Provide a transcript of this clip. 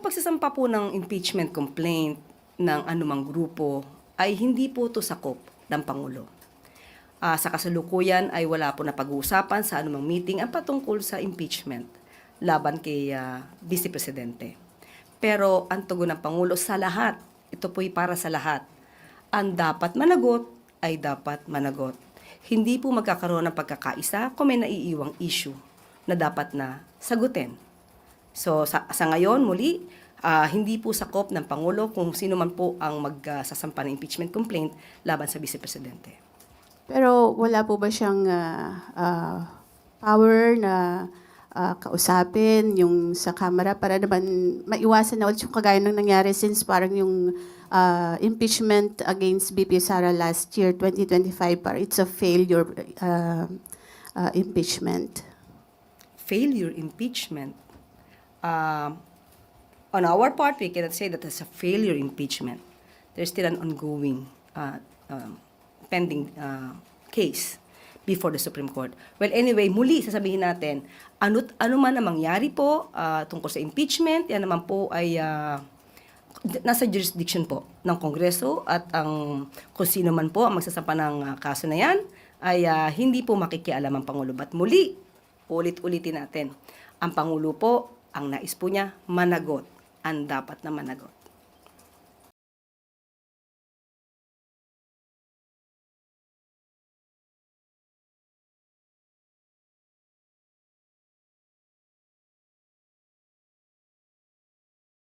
pagsasampa po ng impeachment complaint ng anumang grupo ay hindi po ito sakop ng Pangulo. Sa kasalukuyan ay wala po na pag-uusapan sa anumang meeting ang patungkol sa impeachment laban kay Vice Presidente. Pero ang tugon ng Pangulo sa lahat, ito po'y para sa lahat. Ang dapat managot ay dapat managot. Hindi po magkakaroon ng pagkakaisa kung may naiiwang issue na dapat na sagutin. So sa ngayon, muli, hindi po sakop ng Pangulo kung sino man po ang magsasampa ng impeachment complaint laban sa Vice Presidente. Pero wala po ba siyang power na kausapin yung sa Kamara para naman maiwasan na ulit yung kagaya ng nangyari since parang yung impeachment against BP Sara last year, 2025, parang it's a failure impeachment. Failure impeachment. On our part, we cannot say that it's a failure impeachment. There's still an ongoing pending case before the Supreme Court. Well, anyway, muli sasabihin natin, ano man ang mangyari po tungkol sa impeachment, yan naman po ay nasa jurisdiction po ng Kongreso at kung sino man po ang magsasampa ng kaso na yan ay hindi po makikialam ang Pangulo. But muli, ulit-ulitin natin, ang Pangulo po, ang nais po niya, managot. Ang dapat na managot.